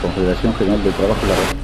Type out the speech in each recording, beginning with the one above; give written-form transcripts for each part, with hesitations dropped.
Confederación General del Trabajo y la República.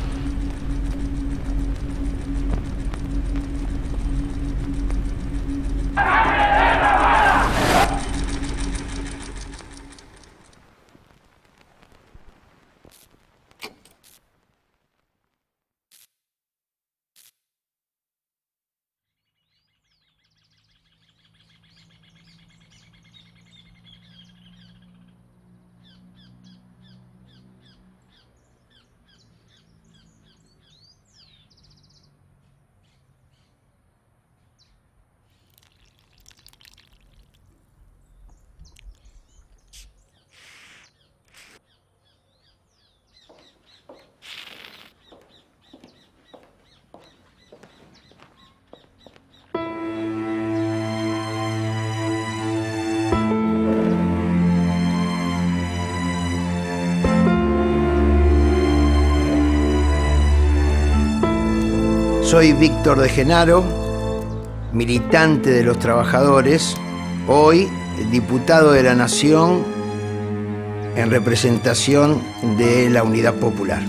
Soy Víctor de Genaro, militante de los trabajadores, hoy diputado de la Nación en representación de la Unidad Popular.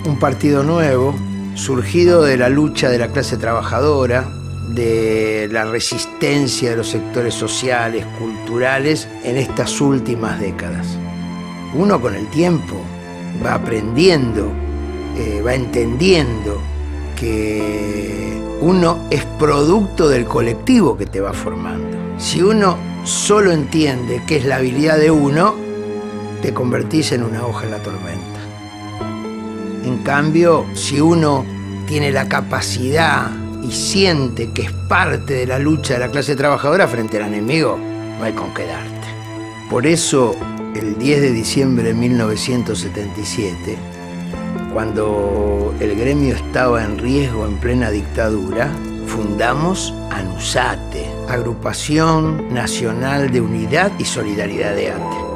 Un partido nuevo, surgido de la lucha de la clase trabajadora, de la resistencia de los sectores sociales, culturales en estas últimas décadas. Uno con el tiempo va aprendiendo, va entendiendo que uno es producto del colectivo que te va formando. Si uno solo entiende qué es la habilidad de uno, te convertís en una hoja en la tormenta. En cambio, si uno tiene la capacidad y siente que es parte de la lucha de la clase trabajadora frente al enemigo, no hay con qué darte. Por eso, el 10 de diciembre de 1977, cuando el gremio estaba en riesgo en plena dictadura, fundamos ANUSATE, Agrupación Nacional de Unidad y Solidaridad de ATE.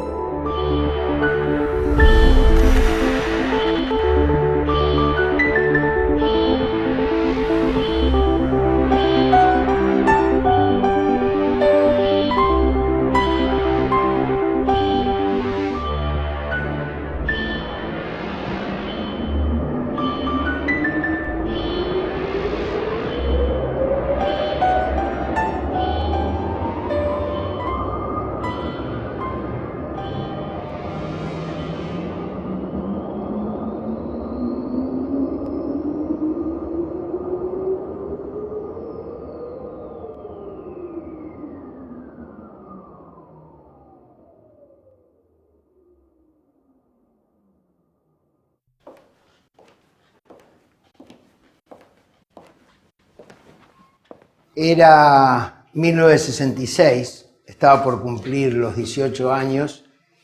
Era 1966, estaba por cumplir los 18 años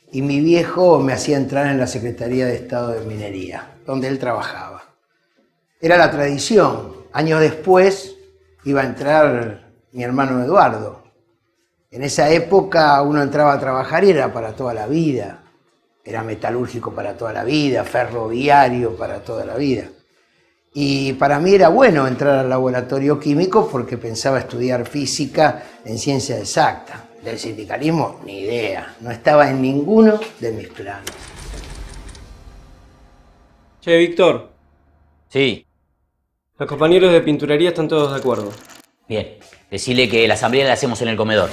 y mi viejo me hacía entrar en la Secretaría de Estado de Minería, donde él trabajaba. Era la tradición. Años después iba a entrar mi hermano Eduardo. En esa época uno entraba a trabajar y era para toda la vida. Era metalúrgico para toda la vida, ferroviario para toda la vida. Y para mí era bueno entrar al laboratorio químico porque pensaba estudiar física en ciencia exacta. Del sindicalismo, ni idea. No estaba en ninguno de mis planes. Che, Víctor. Sí. Los compañeros de pinturería están todos de acuerdo. Bien. Decile que la asamblea la hacemos en el comedor.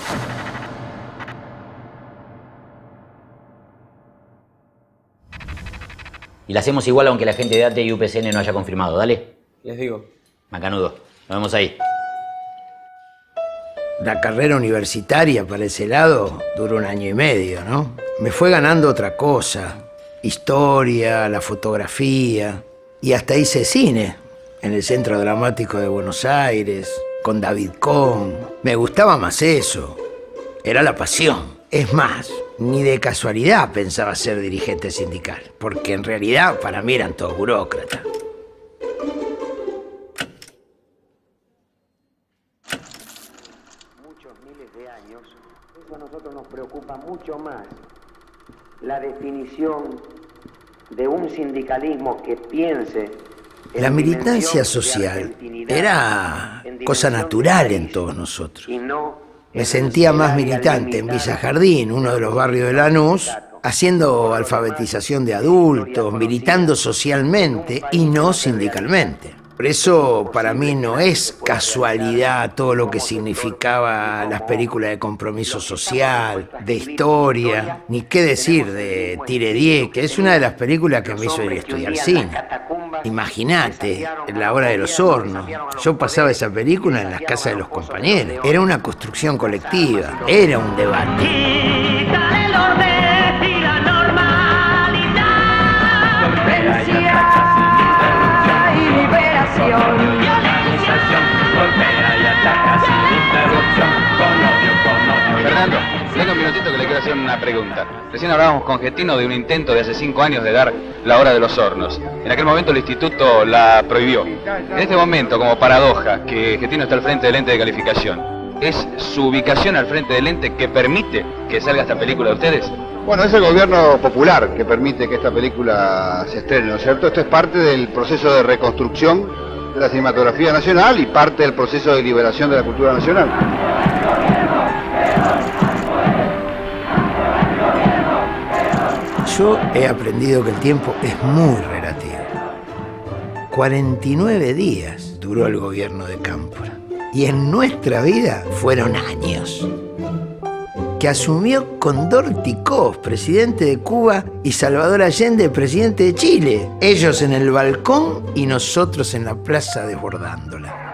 Y la hacemos igual aunque la gente de ATE y UPCN no haya confirmado, dale. Les digo. Macanudo. Nos vemos ahí. La carrera universitaria para ese lado duró 1 año y medio, ¿no? Me fue ganando otra cosa. Historia, la fotografía. Y hasta hice cine en el Centro Dramático de Buenos Aires, con David Kohn. Me gustaba más eso. Era la pasión. Es más, ni de casualidad pensaba ser dirigente sindical, porque en realidad para mí eran todos burócratas. Muchos miles de años, eso a nosotros nos preocupa mucho más. La definición de un sindicalismo que piense... La militancia social era cosa natural en todos nosotros. Me sentía más militante en Villa Jardín, uno de los barrios de Lanús, haciendo alfabetización de adultos, militando socialmente y no sindicalmente. Por eso para mí no es casualidad todo lo que significaba las películas de compromiso social, de historia, ni qué decir de Tiredié, que es una de las películas que me hizo ir a estudiar cine. Imagínate, La Hora de los Hornos. Yo pasaba esa película en las casas de los compañeros. Era una construcción colectiva, era un debate. Fernando, tengo un minutito que le quiero hacer una pregunta. Recién hablábamos con Getino de un intento de hace 5 años de dar la hora de los hornos. En aquel momento el instituto la prohibió. En este momento, como paradoja, que Getino está al frente del ente de calificación, ¿es su ubicación al frente del ente que permite que salga esta película de ustedes? Bueno, es el gobierno popular que permite que esta película se estrene, ¿no es cierto? Esto es parte del proceso de reconstrucción de la cinematografía nacional y parte del proceso de liberación de la cultura nacional. Yo he aprendido que el tiempo es muy relativo. 49 días duró el gobierno de Cámpora. Y en nuestra vida fueron años. Que asumió Condor Ticós, presidente de Cuba, y Salvador Allende, presidente de Chile. Ellos en el balcón y nosotros en la plaza desbordándola.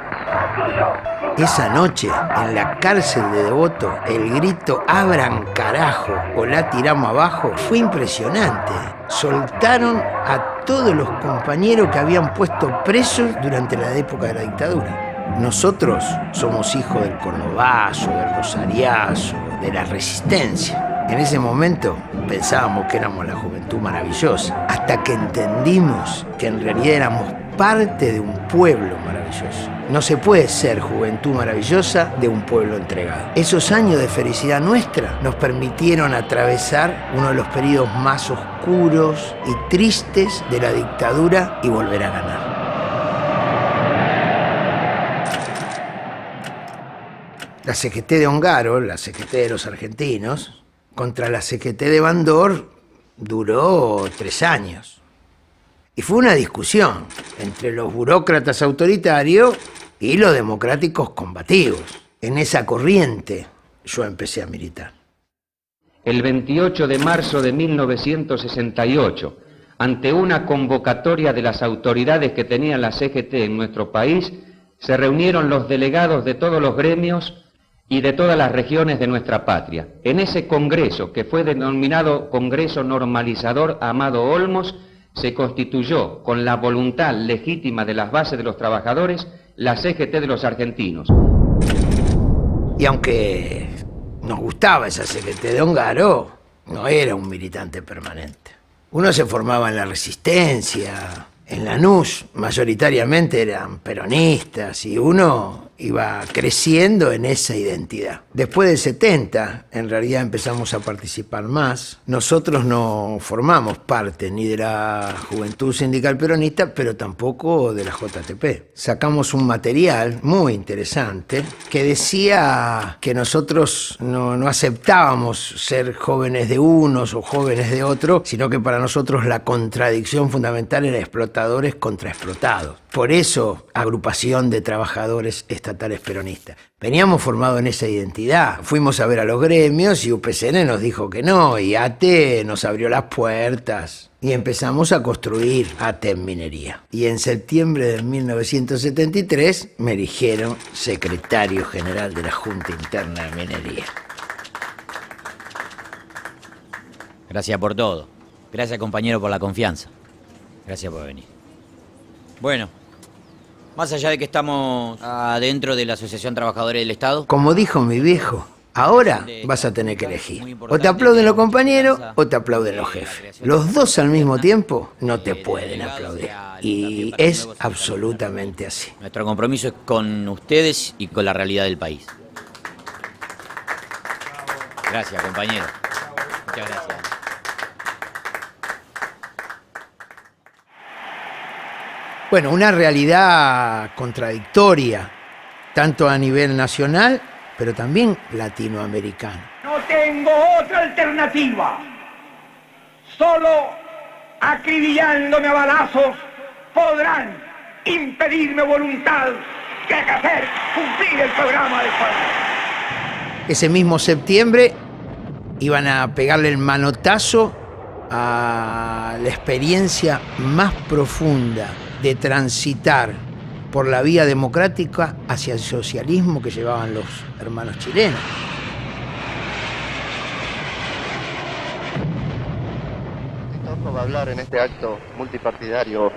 Esa noche, en la cárcel de Devoto, el grito "abran carajo" o "la tiramos abajo" fue impresionante. Soltaron a todos los compañeros que habían puesto presos durante la época de la dictadura. Nosotros somos hijos del cordobazo, del rosariazo, de la resistencia. En ese momento pensábamos que éramos la juventud maravillosa, hasta que entendimos que en realidad éramos parte de un pueblo maravilloso. No se puede ser juventud maravillosa de un pueblo entregado. Esos años de felicidad nuestra nos permitieron atravesar uno de los periodos más oscuros y tristes de la dictadura y volver a ganar. La CGT de Ongaro, la CGT de los argentinos, contra la CGT de Bandor duró 3 años. Y fue una discusión entre los burócratas autoritarios y los democráticos combativos. En esa corriente yo empecé a militar. El 28 de marzo de 1968, ante una convocatoria de las autoridades que tenían la CGT en nuestro país, se reunieron los delegados de todos los gremios y de todas las regiones de nuestra patria. En ese congreso, que fue denominado Congreso Normalizador Amado Olmos, se constituyó, con la voluntad legítima de las bases de los trabajadores, la CGT de los argentinos. Y aunque nos gustaba esa CGT de Ongaro, no era un militante permanente. Uno se formaba en la Resistencia, en Lanús mayoritariamente eran peronistas y uno iba creciendo en esa identidad. Después del 70, en realidad empezamos a participar más. Nosotros no formamos parte ni de la Juventud Sindical Peronista, pero tampoco de la JTP. Sacamos un material muy interesante que decía que nosotros no aceptábamos ser jóvenes de unos o jóvenes de otros, sino que para nosotros la contradicción fundamental era explotadores contra explotados. Por eso, agrupación de trabajadores estatales peronistas. Veníamos formados en esa identidad. Fuimos a ver a los gremios y UPCN nos dijo que no, y ATE nos abrió las puertas. Y empezamos a construir ATE en minería. Y en septiembre de 1973 me eligieron secretario general de la Junta Interna de Minería. Gracias por todo. Gracias, compañero, por la confianza. Gracias por venir. Bueno, más allá de que estamos adentro de la Asociación Trabajadores del Estado... Como dijo mi viejo, ahora vas a tener que elegir. O te aplauden los compañeros o te aplauden los jefes. Los dos al mismo tiempo no te pueden aplaudir. Y es absolutamente así. Nuestro compromiso es con ustedes y con la realidad del país. Gracias, compañero. Muchas gracias. Bueno, una realidad contradictoria, tanto a nivel nacional, pero también latinoamericano. No tengo otra alternativa. solo acribillándome a balazos podrán impedirme voluntad que hacer cumplir el programa del pueblo. Ese mismo septiembre iban a pegarle el manotazo a la experiencia más profunda de transitar por la vía democrática hacia el socialismo que llevaban los hermanos chilenos. Va a hablar en este acto multipartidario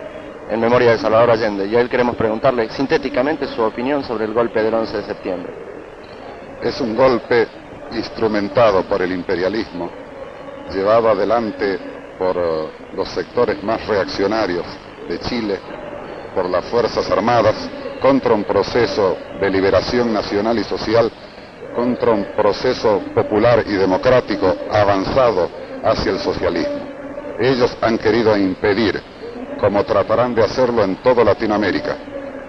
en memoria de Salvador Allende, y a él queremos preguntarle sintéticamente su opinión sobre el golpe del 11 de septiembre. Es un golpe instrumentado por el imperialismo, llevado adelante por los sectores más reaccionarios de Chile, por las Fuerzas Armadas, contra un proceso de liberación nacional y social, contra un proceso popular y democrático avanzado hacia el socialismo. Ellos han querido impedir, como tratarán de hacerlo en toda Latinoamérica,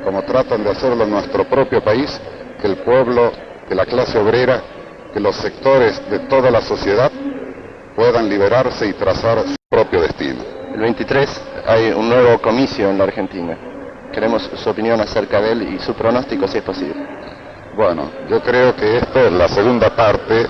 como tratan de hacerlo en nuestro propio país, que el pueblo, que la clase obrera, que los sectores de toda la sociedad puedan liberarse y trazar su propio destino. El 23 hay un nuevo comicio en la Argentina. Queremos su opinión acerca de él y su pronóstico, si es posible. Bueno, yo creo que esta es la segunda parte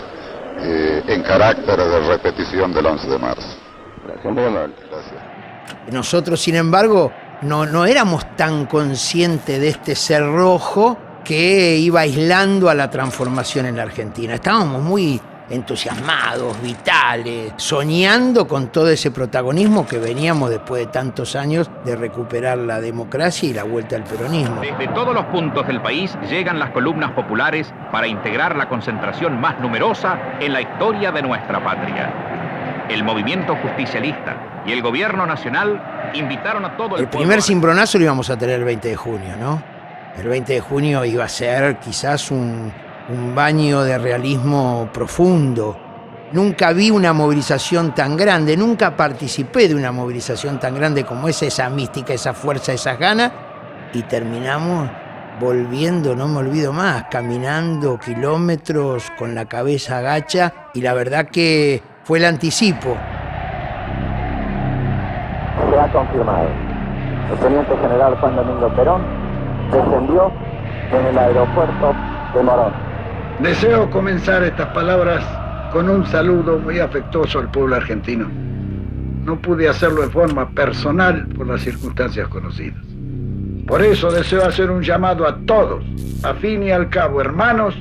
en carácter de repetición del 11 de marzo. Gracias, muy amable. Gracias. Nosotros, sin embargo, no éramos tan conscientes de este cerrojo que iba aislando a la transformación en la Argentina. Estábamos muy entusiasmados, vitales, soñando con todo ese protagonismo que veníamos después de tantos años de recuperar la democracia y la vuelta al peronismo. Desde todos los puntos del país llegan las columnas populares para integrar la concentración más numerosa en la historia de nuestra patria. El movimiento justicialista y el gobierno nacional invitaron a todo el pueblo. El primer cimbronazo lo íbamos a tener el 20 de junio, ¿no? El 20 de junio iba a ser quizás un baño de realismo profundo. Nunca vi una movilización tan grande, nunca participé de una movilización tan grande como esa mística, esa fuerza, esas ganas, y terminamos volviendo, no me olvido más, caminando kilómetros con la cabeza agacha, y la verdad que fue el anticipo. Se ha confirmado. El teniente general Juan Domingo Perón descendió en el aeropuerto de Morón. Deseo comenzar estas palabras con un saludo muy afectuoso al pueblo argentino. No pude hacerlo de forma personal por las circunstancias conocidas. Por eso deseo hacer un llamado a todos, a fin y al cabo, hermanos,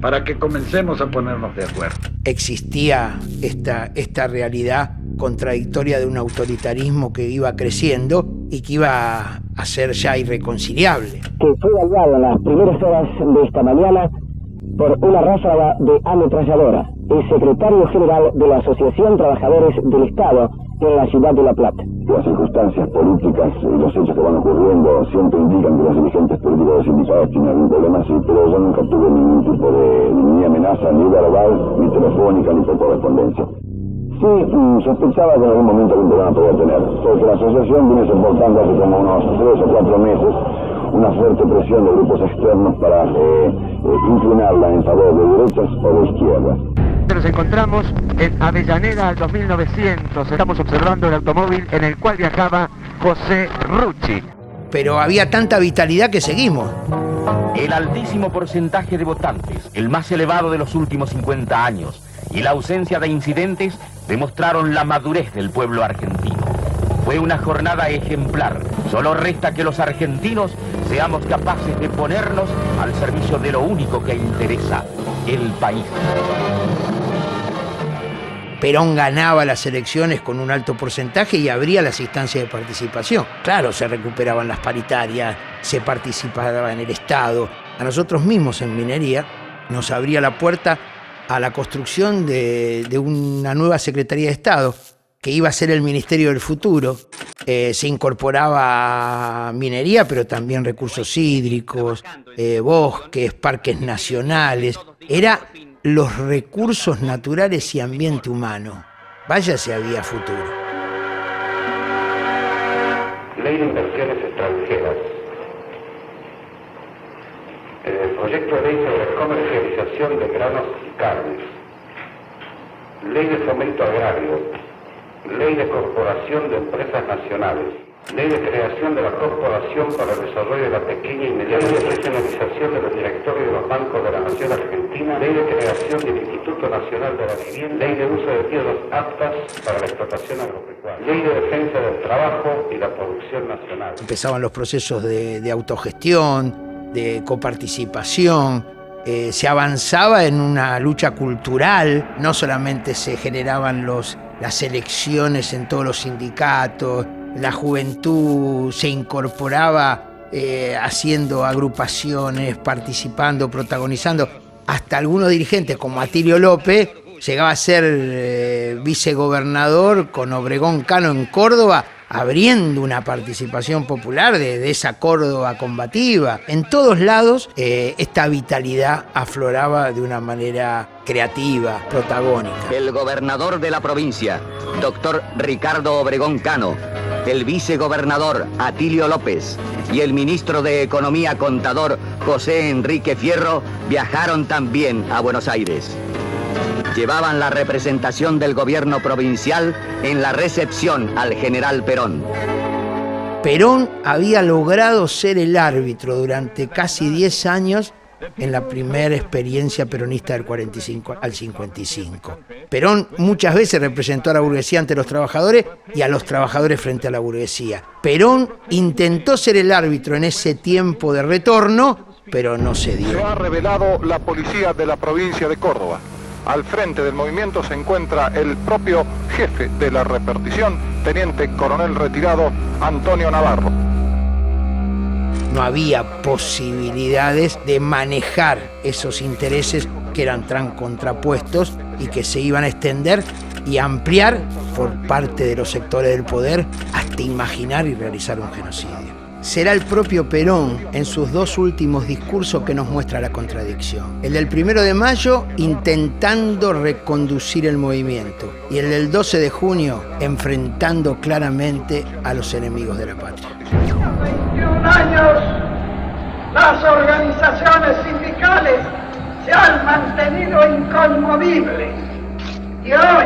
para que comencemos a ponernos de acuerdo. Existía esta realidad contradictoria de un autoritarismo que iba creciendo y que iba a ser ya irreconciliable. Que fue evaluado en las primeras horas de esta mañana por una ráfaga de ametralladora, el secretario general de la Asociación Trabajadores del Estado en la ciudad de La Plata. Las circunstancias políticas y los hechos que van ocurriendo siempre indican que los dirigentes políticos de sindicatos tienen algún problema, sí, pero yo nunca tuve ningún tipo de ni amenaza, ni verbal, ni telefónica, ni por correspondencia. Sí, sospechaba que en algún momento algún problema podía tener, porque la asociación viene soportando hace como unos 3 o 4 meses una fuerte presión de grupos externos para inclinarla en favor de derechas o de izquierdas. Nos encontramos en Avellaneda 2900, estamos observando el automóvil en el cual viajaba José Rucci. Pero había tanta vitalidad que seguimos. El altísimo porcentaje de votantes, el más elevado de los últimos 50 años, y la ausencia de incidentes demostraron la madurez del pueblo argentino. Fue una jornada ejemplar. Solo resta que los argentinos seamos capaces de ponernos al servicio de lo único que interesa, el país. Perón ganaba las elecciones con un alto porcentaje y abría las instancias de participación. Claro, se recuperaban las paritarias, se participaba en el Estado. A nosotros mismos en minería nos abría la puerta a la construcción de una nueva Secretaría de Estado, que iba a ser el Ministerio del Futuro. Se incorporaba minería, pero también recursos hídricos, bosques, parques nacionales. Era los recursos naturales y ambiente humano. Vaya si había futuro. Ley de inversiones extranjeras. Proyecto de ley sobre comercialización de granos y carnes. Ley de fomento agrario. Ley de Corporación de Empresas Nacionales. Ley de creación de la Corporación para el Desarrollo de la Pequeña y Mediana. Ley de profesionalización de los directorios de los bancos de la Nación Argentina. Ley de creación del Instituto Nacional de la Vivienda. Ley de uso de tierras aptas para la explotación agropecuaria. Ley de defensa del trabajo y la producción nacional. Empezaban los procesos de autogestión, de coparticipación. Se avanzaba en una lucha cultural. No solamente se generaban las elecciones en todos los sindicatos, la juventud se incorporaba haciendo agrupaciones, participando, protagonizando. Hasta algunos dirigentes como Atilio López llegaba a ser vicegobernador con Obregón Cano en Córdoba, abriendo una participación popular de esa Córdoba combativa. En todos lados esta vitalidad afloraba de una manera creativa, protagónica. El gobernador de la provincia, doctor Ricardo Obregón Cano, el vicegobernador Atilio López y el ministro de Economía contador José Enrique Fierro viajaron también a Buenos Aires. Llevaban la representación del gobierno provincial en la recepción al general Perón. Perón había logrado ser el árbitro durante casi 10 años en la primera experiencia peronista del 45 al 55. Perón muchas veces representó a la burguesía ante los trabajadores y a los trabajadores frente a la burguesía. Perón intentó ser el árbitro en ese tiempo de retorno, pero no se dio. Se ha revelado la policía de la provincia de Córdoba. Al frente del movimiento se encuentra el propio jefe de la repartición, teniente coronel retirado Antonio Navarro. No había posibilidades de manejar esos intereses que eran tan contrapuestos y que se iban a extender y ampliar por parte de los sectores del poder hasta imaginar y realizar un genocidio. Será el propio Perón, en sus dos últimos discursos, que nos muestra la contradicción. El del 1 de mayo, intentando reconducir el movimiento, y el del 12 de junio, enfrentando claramente a los enemigos de la patria. 21 años, las organizaciones sindicales se han mantenido inconmovibles. Y hoy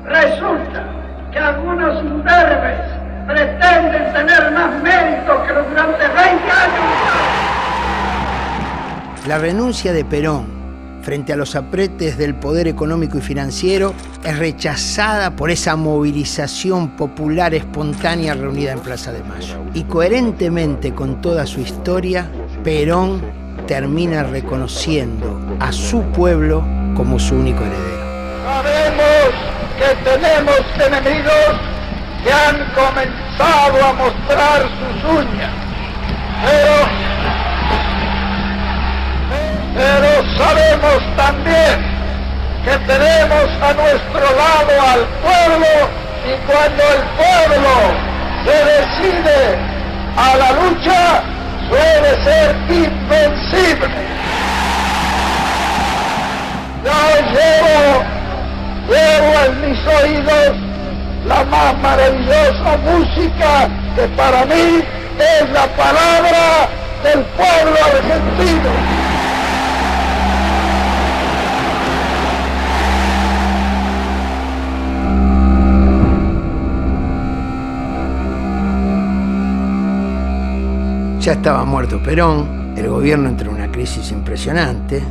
resulta que algunos imberbes pretenden tener más mérito que durante 20 años. La renuncia de Perón frente a los apretes del poder económico y financiero es rechazada por esa movilización popular espontánea reunida en Plaza de Mayo. Y coherentemente con toda su historia, Perón termina reconociendo a su pueblo como su único heredero. Sabemos que tenemos enemigos que han comenzado a mostrar sus uñas, pero sabemos también que tenemos a nuestro lado al pueblo, y cuando el pueblo se decide a la lucha, suele ser invencible. Yo llevo en mis oídos la más maravillosa música que para mí es la palabra del pueblo argentino. Ya estaba muerto Perón, el gobierno entró en una crisis impresionante,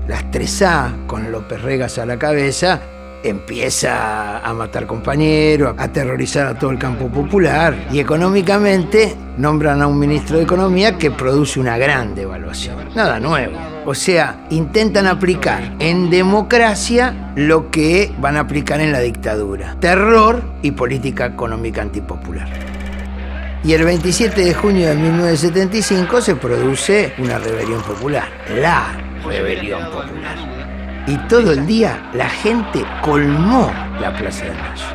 las 3A, con López Regas a la cabeza, empieza a matar compañeros, a aterrorizar a todo el campo popular, y económicamente nombran a un ministro de Economía que produce una gran devaluación. Nada nuevo. O sea, intentan aplicar en democracia lo que van a aplicar en la dictadura: terror y política económica antipopular. Y el 27 de junio de 1975 se produce una rebelión popular, la rebelión popular. Y todo el día la gente colmó la Plaza de Mayo.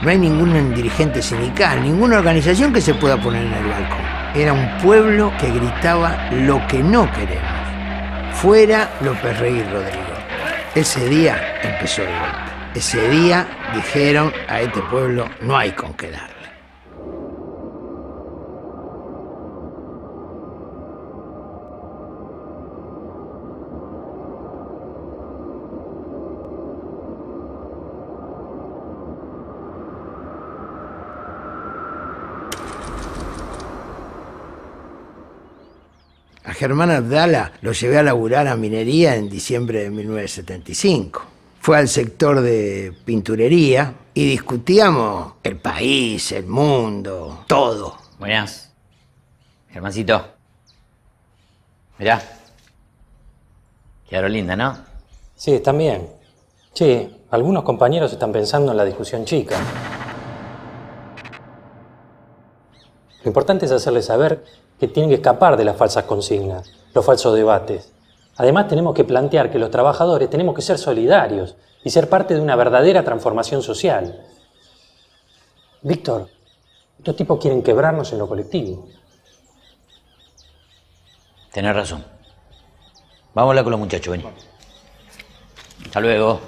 No hay ningún dirigente sindical, ninguna organización que se pueda poner en el balcón. Era un pueblo que gritaba lo que no queremos. Fuera López Rey Rodrigo. Ese día empezó el golpe. Ese día dijeron: a este pueblo no hay con qué darle. Germán Abdala lo llevé a laburar a minería en diciembre de 1975. Fue al sector de pinturería y discutíamos el país, el mundo, todo. Buenas. Germancito. Mirá. Quedaron linda, ¿no? Sí, están bien. Che, algunos compañeros están pensando en la discusión chica. Lo importante es hacerles saber que tienen que escapar de las falsas consignas, los falsos debates. Además, tenemos que plantear que los trabajadores tenemos que ser solidarios y ser parte de una verdadera transformación social. Víctor, estos tipos quieren quebrarnos en lo colectivo. Tenés razón. Vamos a hablar con los muchachos, vení. Hasta luego.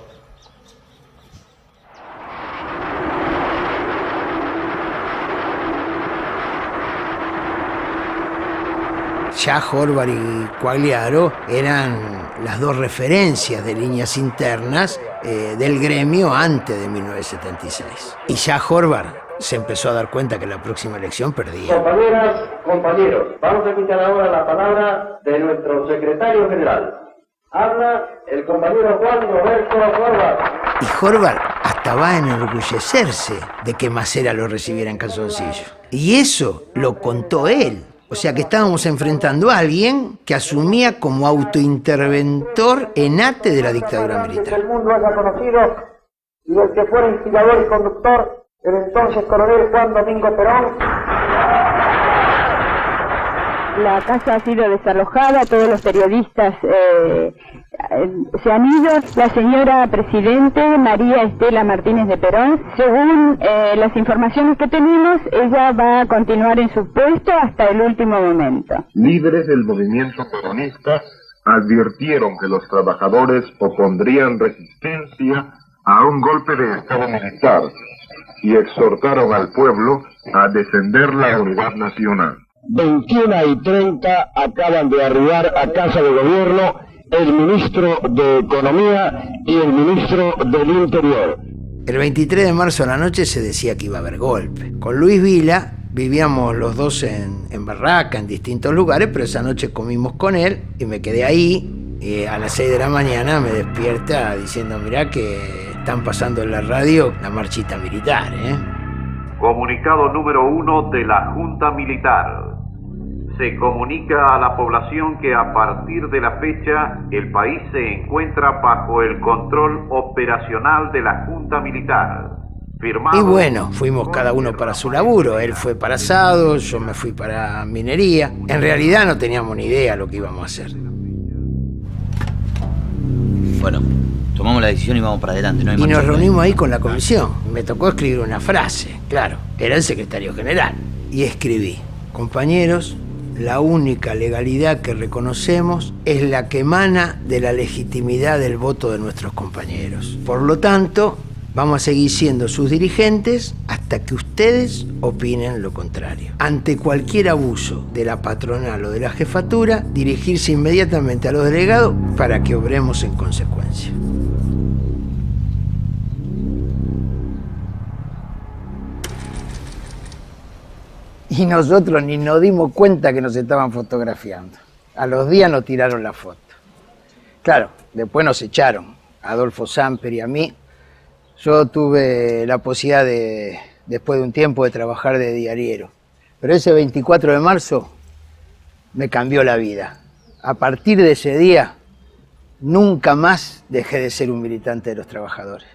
Ya Horvath y Quagliaro eran las dos referencias de líneas internas del gremio antes de 1976. Y ya Horvath se empezó a dar cuenta que la próxima elección perdía. Compañeras, compañeros, vamos a escuchar ahora la palabra de nuestro secretario general. Habla el compañero Juan Roberto Horvath. Y Horvath hasta va a enorgullecerse de que Macera lo recibiera en calzoncillo. Y eso lo contó él. O sea que estábamos enfrentando a alguien que asumía como autointerventor enate de la dictadura Que militar. el mundo haya conocido y del que fuera instigador y conductor el entonces coronel Juan Domingo Perón. La casa ha sido desalojada, todos los periodistas se han ido. La señora Presidente, María Estela Martínez de Perón, según las informaciones que tenemos, ella va a continuar en su puesto hasta el último momento. Líderes del movimiento peronista advirtieron que los trabajadores opondrían resistencia a un golpe de Estado militar y exhortaron al pueblo a defender la unidad nacional. 21:30 acaban de arribar a Casa de Gobierno el ministro de Economía y el ministro del Interior. El 23 de marzo a la noche se decía que iba a haber golpe. Con Luis Vila vivíamos los dos en barraca, en distintos lugares, pero esa noche comimos con él y me quedé ahí. Y a las 6 de la mañana me despierta diciendo, mirá que están pasando en la radio la marchita militar, Comunicado número 1 de la Junta Militar. Se comunica a la población que a partir de la fecha el país se encuentra bajo el control operacional de la Junta Militar. Firmado. Y bueno, fuimos cada uno para su laburo. Él fue para asado, yo me fui para minería. En realidad no teníamos ni idea lo que íbamos a hacer. Bueno, tomamos la decisión y vamos para adelante. No hay Y marcha nos atrás. reunimos ahí con la comisión. Me tocó escribir una frase, claro, era el secretario general. Y escribí, compañeros, la única legalidad que reconocemos es la que emana de la legitimidad del voto de nuestros compañeros. Por lo tanto, vamos a seguir siendo sus dirigentes hasta que ustedes opinen lo contrario. Ante cualquier abuso de la patronal o de la jefatura, dirigirse inmediatamente a los delegados para que obremos en consecuencia. Y nosotros ni nos dimos cuenta que nos estaban fotografiando. A los días nos tiraron la foto. Claro, después nos echaron, a Adolfo Samper y a mí. Yo tuve la posibilidad después de un tiempo, de trabajar de diariero. Pero ese 24 de marzo me cambió la vida. A partir de ese día, nunca más dejé de ser un militante de los trabajadores.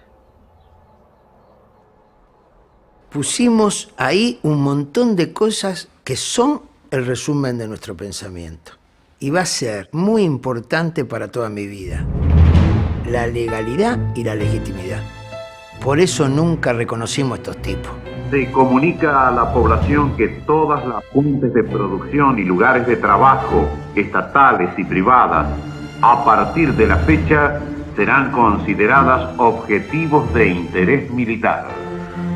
Pusimos ahí un montón de cosas que son el resumen de nuestro pensamiento. Y va a ser muy importante para toda mi vida. La legalidad y la legitimidad. Por eso nunca reconocimos a estos tipos. Se comunica a la población que todas las fuentes de producción y lugares de trabajo, estatales y privadas, a partir de la fecha, serán consideradas objetivos de interés militar.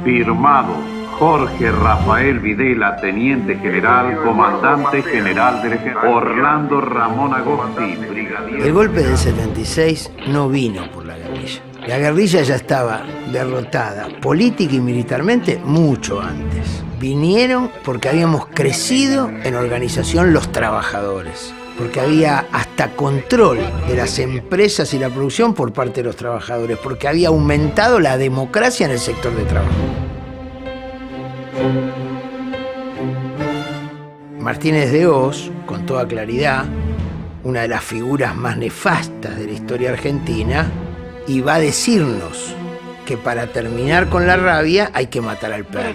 Firmado Jorge Rafael Videla, Teniente General, Comandante General del Ejército. Orlando Ramón Agosti, Brigadier. El golpe del 76 no vino por la guerrilla. La guerrilla ya estaba derrotada, política y militarmente, mucho antes. Vinieron porque habíamos crecido en organización los trabajadores. porque había hasta control de las empresas y la producción por parte de los trabajadores, porque había aumentado la democracia en el sector de trabajo. Martínez de Hoz, con toda claridad, una de las figuras más nefastas de la historia argentina, iba a decirnos que para terminar con la rabia hay que matar al perro.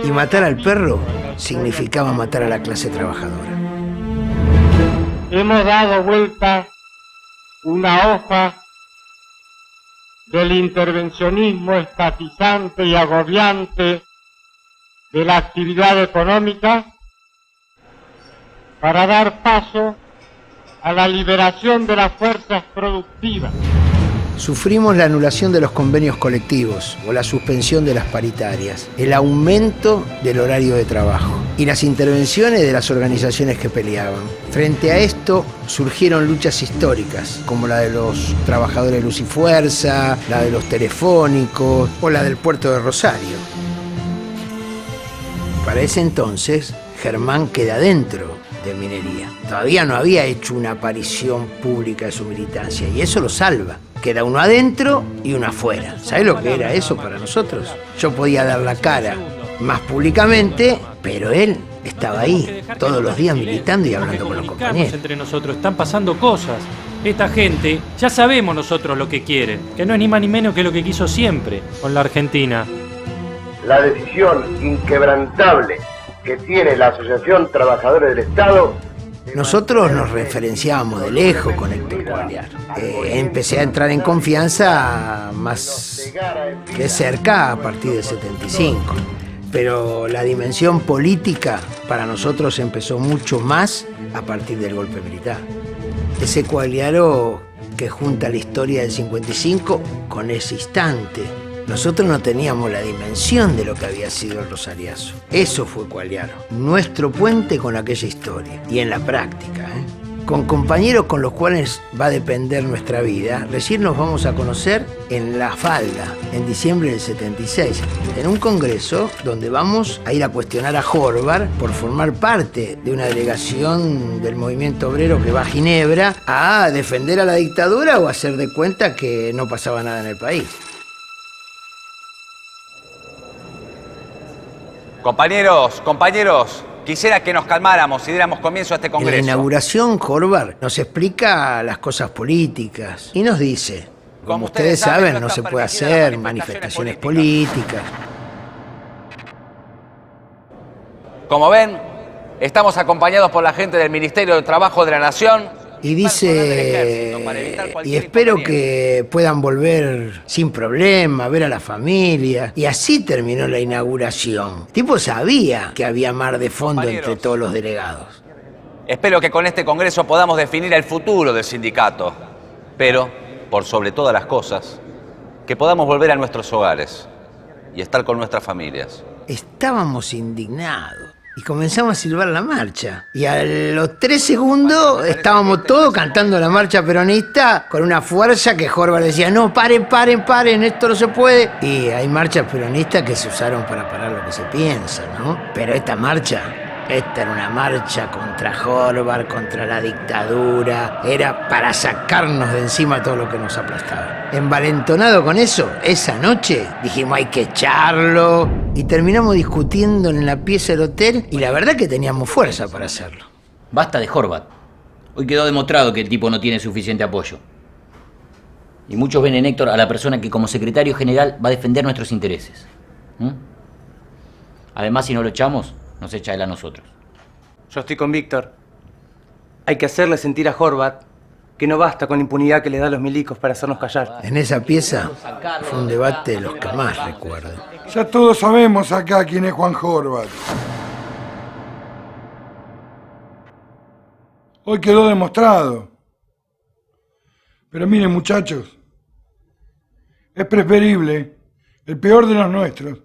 Y matar al perro significaba matar a la clase trabajadora. Hemos dado vuelta una hoja del intervencionismo estatizante y agobiante de la actividad económica para dar paso a la liberación de las fuerzas productivas. Sufrimos la anulación de los convenios colectivos o la suspensión de las paritarias, el aumento del horario de trabajo y las intervenciones de las organizaciones que peleaban. Frente a esto surgieron luchas históricas, como la de los trabajadores de Luz y Fuerza, la de los telefónicos o la del puerto de Rosario. Para ese entonces, Germán queda dentro de Minería. Todavía no había hecho una aparición pública de su militancia y eso lo salva. Queda uno adentro y uno afuera. ¿Sabes lo que era eso para nosotros? Yo podía dar la cara más públicamente, pero él estaba ahí todos los días militando y hablando con los compañeros. Entre nosotros están pasando cosas. Esta gente, ya sabemos nosotros lo que quiere, que no es ni más ni menos que lo que quiso siempre con la Argentina. La decisión inquebrantable que tiene la Asociación Trabajadores del Estado. Nosotros nos referenciábamos de lejos con Héctor Quagliaro. Empecé a entrar en confianza más de cerca a partir del 75. Pero la dimensión política para nosotros empezó mucho más a partir del golpe militar. Ese Quagliaro que junta la historia del 55 con ese instante. Nosotros no teníamos la dimensión de lo que había sido el Rosariazo. Eso fue Quagliaro, nuestro puente con aquella historia. Y en la práctica, con compañeros con los cuales va a depender nuestra vida. Recién nos vamos a conocer en La Falda, en diciembre del 76, en un congreso donde vamos a ir a cuestionar a Horvath por formar parte de una delegación del movimiento obrero que va a Ginebra a defender a la dictadura o a hacer de cuenta que no pasaba nada en el país. Compañeros, quisiera que nos calmáramos y diéramos comienzo a este congreso. En la inauguración, Horvath nos explica las cosas políticas y nos dice, como ustedes saben, no se puede hacer manifestaciones políticas. Como ven, estamos acompañados por la gente del Ministerio del Trabajo de la Nación. Y dice, y espero que puedan volver sin problema, ver a la familia. Y así terminó la inauguración. El tipo sabía que había mar de fondo entre todos los delegados. Espero que con este congreso podamos definir el futuro del sindicato. Pero, por sobre todas las cosas, que podamos volver a nuestros hogares y estar con nuestras familias. Estábamos indignados. Y comenzamos a silbar la marcha. Y a los 3 segundos estábamos todos cantando la marcha peronista con una fuerza que Horvath decía, no, paren, esto no se puede. Y hay marchas peronistas que se usaron para parar lo que se piensa, ¿no? Pero esta era una marcha contra Horvath, contra la dictadura. Era para sacarnos de encima todo lo que nos aplastaba. Envalentonado con eso, esa noche dijimos hay que echarlo. Y terminamos discutiendo en la pieza del hotel y la verdad que teníamos fuerza para hacerlo. Basta de Horvath. Hoy quedó demostrado que el tipo no tiene suficiente apoyo. Y muchos ven en Héctor a la persona que como secretario general va a defender nuestros intereses. Además, si no lo echamos, nos echa él a nosotros. Yo estoy con Víctor. Hay que hacerle sentir a Horvath que no basta con la impunidad que le da a los milicos para hacernos callar. En esa pieza fue un debate de los que más recuerdo. Ya todos sabemos acá quién es Juan Horvath. Hoy quedó demostrado. Pero miren, muchachos, es preferible el peor de los nuestros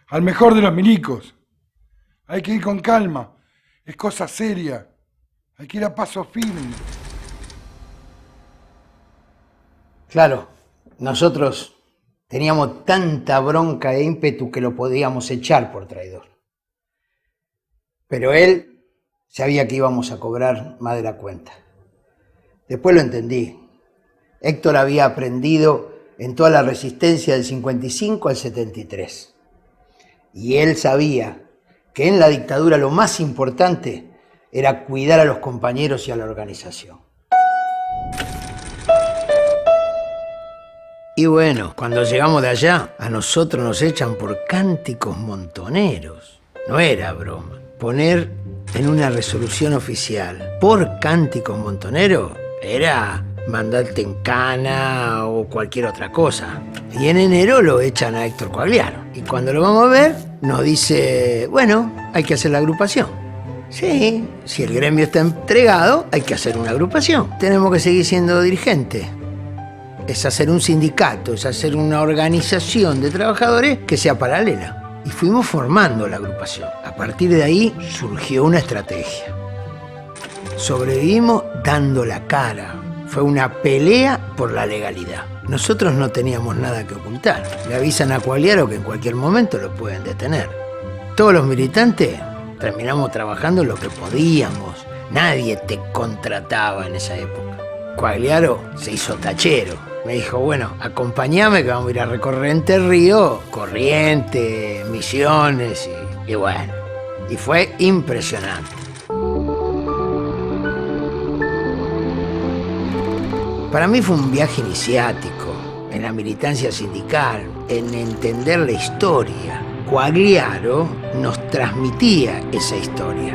al mejor de los milicos. Hay que ir con calma, es cosa seria, hay que ir a paso firme. Claro, nosotros teníamos tanta bronca e ímpetu que lo podíamos echar por traidor. Pero él Sabía que íbamos a cobrar más de la cuenta. Después lo entendí. Héctor había aprendido en toda la resistencia del 55 al 73. Y él sabía que en la dictadura lo más importante era cuidar a los compañeros y a la organización. Y bueno, cuando llegamos de allá, a nosotros nos echan por cánticos montoneros. No era broma. Poner en una resolución oficial por cánticos montoneros era mandarte en cana o cualquier otra cosa. Y en enero lo echan a Héctor Quagliaro. Y cuando lo vamos a ver, nos dice, bueno, hay que hacer la agrupación. Sí, si el gremio está entregado, hay que hacer una agrupación. Tenemos que seguir siendo dirigentes. Es hacer un sindicato, es hacer una organización de trabajadores que sea paralela. Y fuimos formando la agrupación. A partir de ahí surgió una estrategia. Sobrevivimos dando la cara. Fue una pelea por la legalidad. Nosotros no teníamos nada que ocultar. Le avisan a Quagliaro que en cualquier momento lo pueden detener. Todos los militantes terminamos trabajando lo que podíamos. Nadie te contrataba en esa época. Quagliaro se hizo tachero. Me dijo, bueno, acompáñame que vamos a ir a recorrer Entre Ríos, Corrientes, Misiones y bueno. Y fue impresionante. Para mí fue un viaje iniciático en la militancia sindical, en entender la historia. Quagliaro nos transmitía esa historia.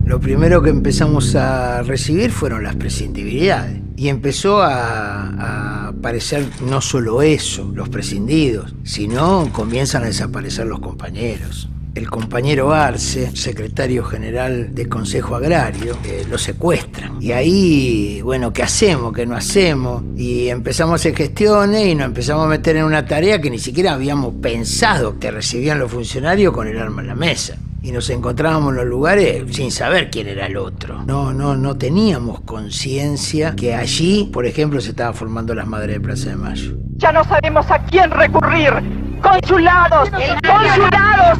Lo primero que empezamos a recibir fueron las prescindibilidades. Y empezó a aparecer no solo eso, los prescindidos, sino comienzan a desaparecer los compañeros. El compañero Arce, secretario general del Consejo Agrario, lo secuestran. Y ahí, bueno, ¿qué hacemos? ¿Qué no hacemos? Y empezamos a hacer gestiones y nos empezamos a meter en una tarea que ni siquiera habíamos pensado que recibían los funcionarios con el arma en la mesa. Y nos encontrábamos en los lugares sin saber quién era el otro. No teníamos conciencia que allí, por ejemplo, se estaba formando las Madres de Plaza de Mayo. Ya no sabemos a quién recurrir. Consulados,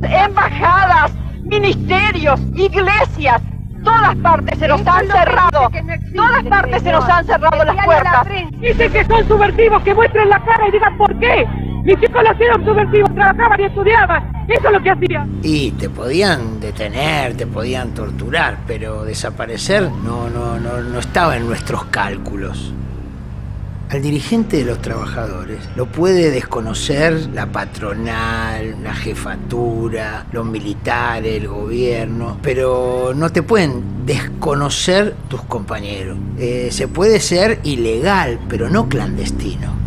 embajadas, ministerios, iglesias. Todas partes se nos han cerrado. Todas partes se nos han cerrado las puertas. Dicen que son subversivos, que muestren la cara y digan por qué. Mis hijos los eran subversivos, trabajaban y estudiaban. Eso es lo que hacían. Y te podían detener, te podían torturar, pero desaparecer no estaba en nuestros cálculos. Al dirigente de los trabajadores lo puede desconocer la patronal, la jefatura, los militares, el gobierno, pero no te pueden desconocer tus compañeros. Se puede ser ilegal, pero no clandestino.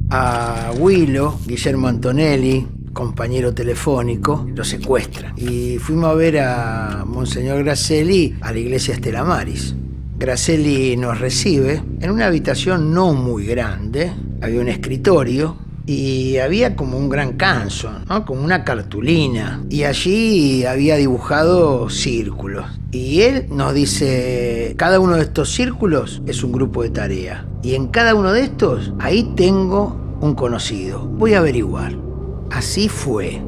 A Willo, Guillermo Antonelli, compañero telefónico, lo secuestran. Y fuimos a ver a Monseñor Gracelli a la iglesia Stella Maris. Gracelli nos recibe en una habitación no muy grande. Había un escritorio y había como un gran canso, ¿no? Como una cartulina. Y allí había dibujado círculos. Y él nos dice, cada uno de estos círculos es un grupo de tarea. Y en cada uno de estos, ahí tengo un conocido. Voy a averiguar. Así fue.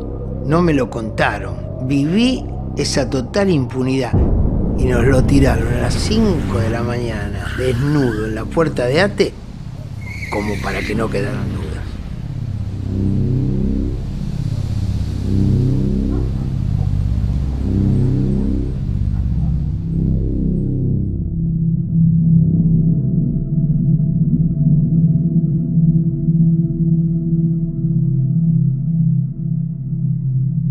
No me lo contaron. Viví esa total impunidad. Y nos lo tiraron a las 5 de la mañana, desnudo en la puerta de ATE, como para que no quedaran dudas.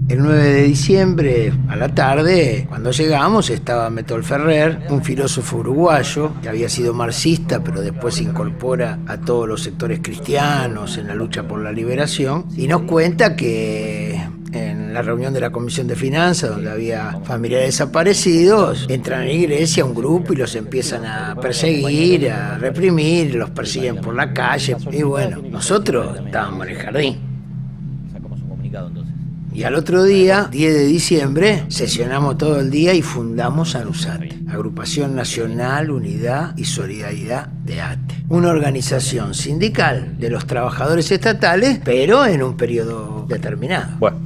El 9 de diciembre, a la tarde, cuando llegamos, estaba Metol Ferrer, un filósofo uruguayo que había sido marxista, pero después se incorpora a todos los sectores cristianos en la lucha por la liberación, y nos cuenta que en la reunión de la Comisión de Finanzas, donde había familiares desaparecidos, entran a la iglesia un grupo y los empiezan a perseguir, a reprimir, los persiguen por la calle. Y bueno, nosotros estábamos en el jardín. Sacamos un comunicado entonces. Y al otro día, 10 de diciembre, sesionamos todo el día y fundamos ANUSATE, Agrupación Nacional, Unidad y Solidaridad de ATE. Una organización sindical de los trabajadores estatales, pero en un periodo determinado. Bueno,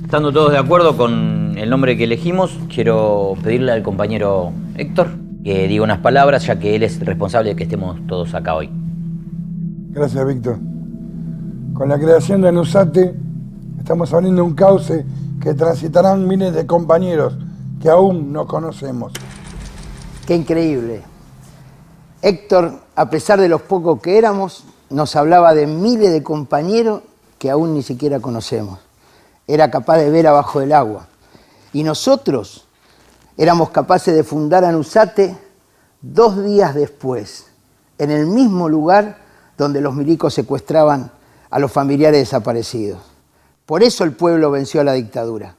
estando todos de acuerdo con el nombre que elegimos, quiero pedirle al compañero Héctor que diga unas palabras, ya que él es responsable de que estemos todos acá hoy. Gracias, Víctor. Con la creación de ANUSATE, estamos abriendo un cauce que transitarán miles de compañeros que aún no conocemos. ¡Qué increíble! Héctor, a pesar de los pocos que éramos, nos hablaba de miles de compañeros que aún ni siquiera conocemos. Era capaz de ver abajo del agua. Y nosotros éramos capaces de fundar ANUSATE 2 días después, en el mismo lugar donde los milicos secuestraban a los familiares desaparecidos. Por eso el pueblo venció a la dictadura,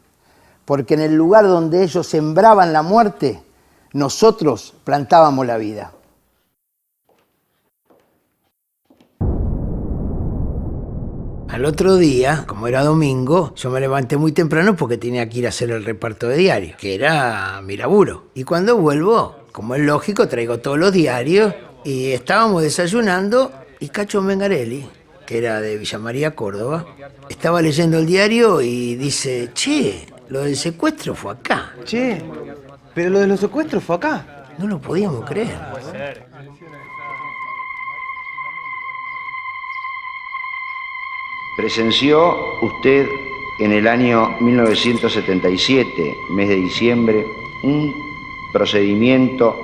porque en el lugar donde ellos sembraban la muerte, nosotros plantábamos la vida. Al otro día, como era domingo, yo me levanté muy temprano porque tenía que ir a hacer el reparto de diarios, que era mi laburo. Y cuando vuelvo, como es lógico, traigo todos los diarios y estábamos desayunando y Cacho Mengarelli, que era de Villa María, Córdoba, estaba leyendo el diario y dice, che, lo del secuestro fue acá. Che, pero lo de los secuestros fue acá. No lo podíamos creer. Presenció usted en el año 1977, mes de diciembre, un procedimiento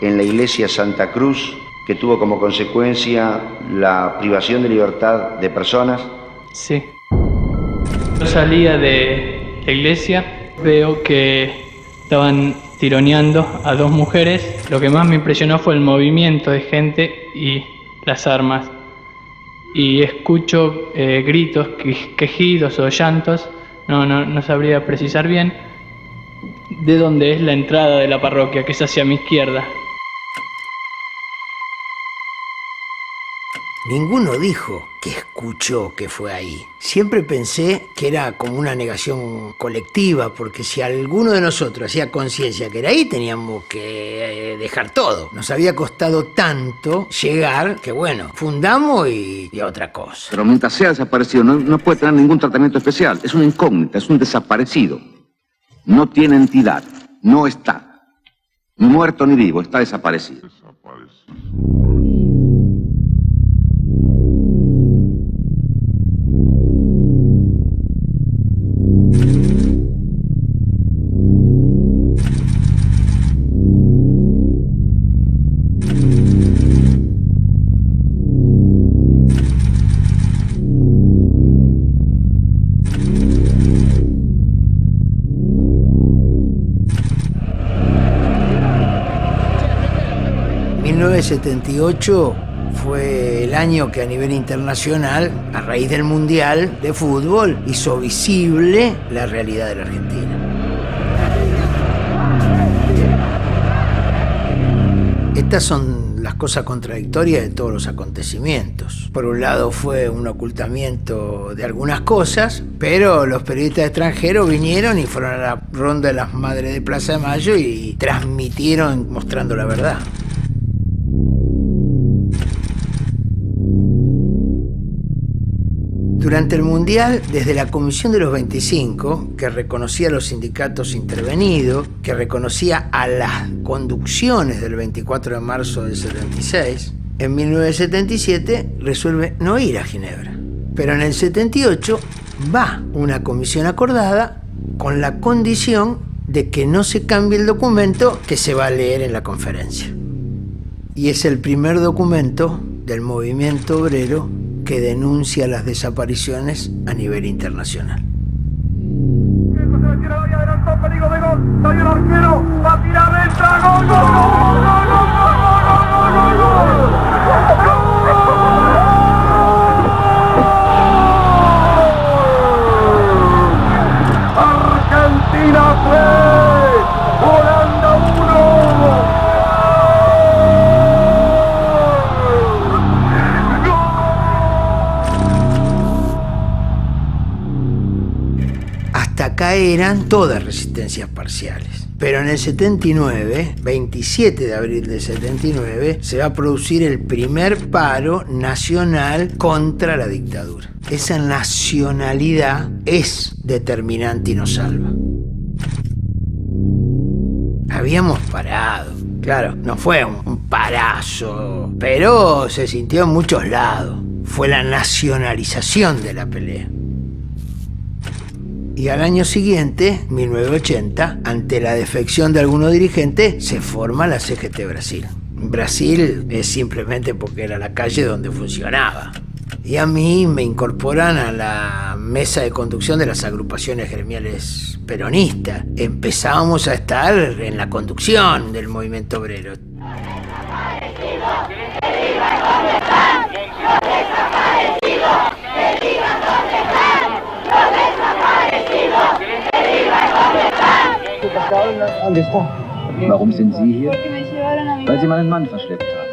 en la iglesia Santa Cruz que tuvo como consecuencia la privación de libertad de personas. Sí. Yo salía de la iglesia, veo que estaban tironeando a 2 mujeres. Lo que más me impresionó fue el movimiento de gente y las armas. Y escucho gritos, quejidos o llantos, no sabría precisar bien, de dónde es la entrada de la parroquia, que es hacia mi izquierda. Ninguno dijo que escuchó que fue ahí. Siempre pensé que era como una negación colectiva, porque si alguno de nosotros hacía conciencia que era ahí, teníamos que dejar todo. Nos había costado tanto llegar que, bueno, fundamos y otra cosa. Pero mientras sea desaparecido, no puede tener ningún tratamiento especial. Es una incógnita, es un desaparecido. No tiene entidad, no está. Ni muerto ni vivo, está desaparecido. 1978 fue el año que a nivel internacional, a raíz del Mundial de Fútbol, hizo visible la realidad de la Argentina. Estas son las cosas contradictorias de todos los acontecimientos. Por un lado fue un ocultamiento de algunas cosas, pero los periodistas extranjeros vinieron y fueron a la ronda de las Madres de Plaza de Mayo y transmitieron mostrando la verdad. Durante el Mundial, desde la Comisión de los 25, que reconocía a los sindicatos intervenidos, que reconocía a las conducciones del 24 de marzo del 76, en 1977 resuelve no ir a Ginebra. Pero en el 78 va una comisión acordada con la condición de que no se cambie el documento que se va a leer en la conferencia. Y es el primer documento del movimiento obrero que denuncia las desapariciones a nivel internacional. Argentina fue, Holanda 1. Hasta acá eran todas resistencias parciales. Pero en el 79, 27 de abril del 79, se va a producir el primer paro nacional contra la dictadura. Esa nacionalidad es determinante y nos salva. Habíamos parado. Claro, no fue un parazo, pero se sintió en muchos lados. Fue la nacionalización de la pelea. Y al año siguiente, 1980, ante la defección de algunos dirigentes, se forma la CGT Brasil. Brasil es simplemente porque era la calle donde funcionaba. Y a mí me incorporan a la mesa de conducción de las agrupaciones gremiales peronistas. Empezábamos a estar en la conducción del movimiento obrero. ¿Dónde está? Warum sind Sie hier? Weil Sie meinen Mann verschleppt haben.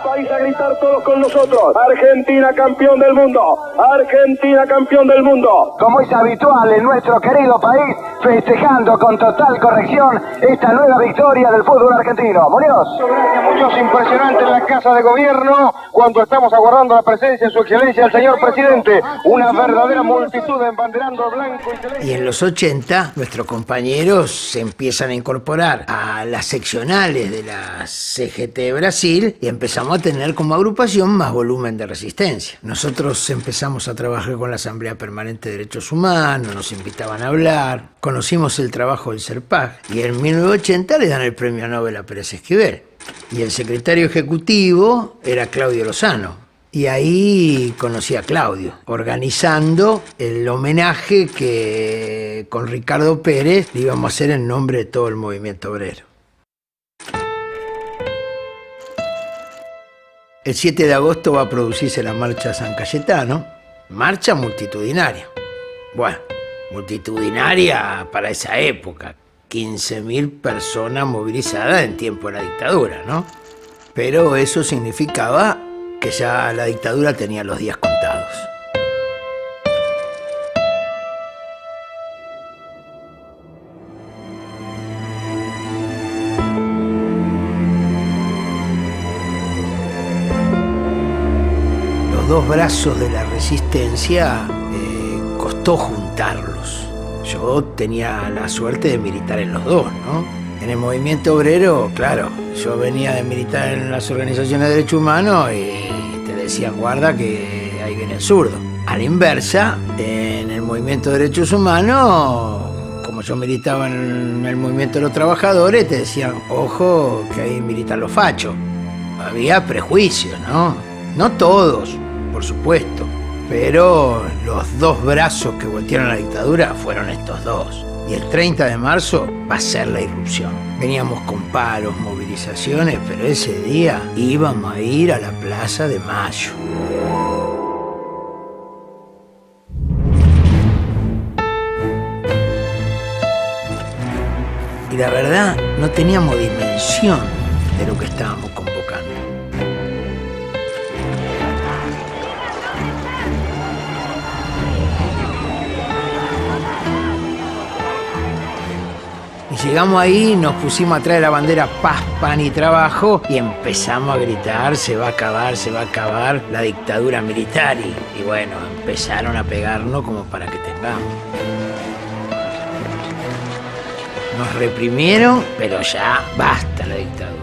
País a gritar todos con nosotros. Argentina campeón del mundo. Argentina campeón del mundo. Como es habitual en nuestro querido país, festejando con total corrección esta nueva victoria del fútbol argentino. Muñoz. Gracias, Muñoz, impresionante en la Casa de Gobierno cuando estamos aguardando la presencia de su excelencia el señor presidente. Una verdadera multitud embanderando blanco y celeste. Y en los 80, nuestros compañeros se empiezan a incorporar a las seccionales de la CGT Brasil y empezamos a tener como agrupación más volumen de resistencia. Nosotros empezamos a trabajar con la Asamblea Permanente de Derechos Humanos, nos invitaban a hablar, conocimos el trabajo del CERPAG y en 1980 le dan el premio Nobel a Pérez Esquivel. Y el secretario ejecutivo era Claudio Lozano. Y ahí conocí a Claudio, organizando el homenaje que con Ricardo Pérez le íbamos a hacer en nombre de todo el movimiento obrero. El 7 de agosto va a producirse la marcha San Cayetano, marcha multitudinaria. Bueno, multitudinaria para esa época, 15.000 personas movilizadas en tiempo de la dictadura, ¿no? Pero eso significaba que ya la dictadura tenía los días contados. Los dos brazos de la resistencia costó juntarlos. Yo tenía la suerte de militar en los dos, ¿no? En el movimiento obrero, claro, yo venía de militar en las organizaciones de derechos humanos y te decían, guarda que ahí viene el zurdo. A la inversa, en el movimiento de derechos humanos, como yo militaba en el movimiento de los trabajadores, te decían, ojo, que ahí militan los fachos. Había prejuicios, ¿no? No todos, por supuesto, pero los dos brazos que voltearon a la dictadura fueron estos dos. Y el 30 de marzo va a ser la irrupción. Veníamos con paros, movilizaciones, pero ese día íbamos a ir a la Plaza de Mayo. Y la verdad, no teníamos dimensión de lo que estábamos convocando. Ni llegamos ahí, nos pusimos atrás de la bandera paz, pan y trabajo y empezamos a gritar, se va a acabar la dictadura militar. Y bueno, empezaron a pegarnos como para que tengamos. Nos reprimieron, pero ya basta la dictadura.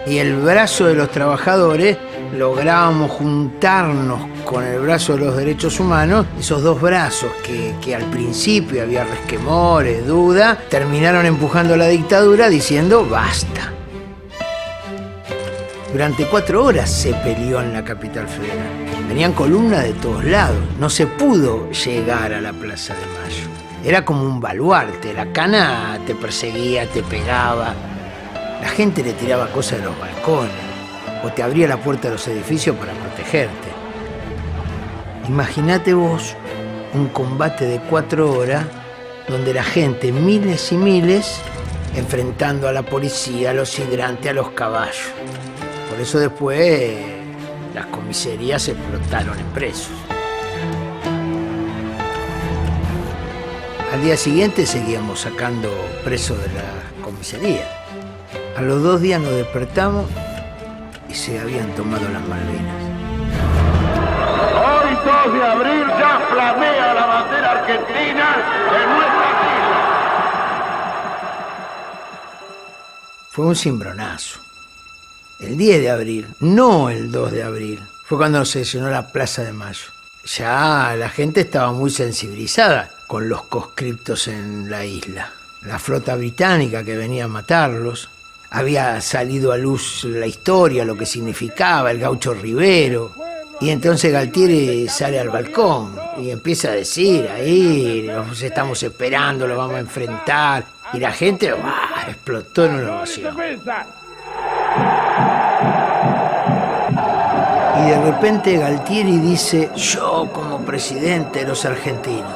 Y el brazo de los trabajadores lográbamos juntarnos con el brazo de los derechos humanos, esos dos brazos que al principio había resquemores, duda, terminaron empujando a la dictadura diciendo basta. Durante 4 horas se peleó en la capital federal. Venían columnas de todos lados. No se pudo llegar a la Plaza de Mayo. Era como un baluarte. La cana te perseguía, te pegaba. La gente le tiraba cosas de los balcones o te abría la puerta de los edificios para protegerte. Imagínate vos un combate de 4 horas donde la gente, miles y miles, enfrentando a la policía, a los hidrantes, a los caballos. Por eso después las comisarías explotaron en presos. Al día siguiente seguíamos sacando presos de la comisaría. A los 2 días nos despertamos y se habían tomado las Malvinas. Hoy 2 de abril ya flamea la bandera argentina en nuestra isla. Fue un cimbronazo. El 10 de abril, no el 2 de abril, fue cuando se llenó la Plaza de Mayo. Ya la gente estaba muy sensibilizada con los conscriptos en la isla. La flota británica que venía a matarlos. Había salido a luz la historia, lo que significaba el gaucho Rivero. Y entonces Galtieri sale al balcón y empieza a decir, ahí los estamos esperando, lo vamos a enfrentar. Y la gente explotó en una ovación. Y de repente Galtieri dice, yo como presidente de los argentinos.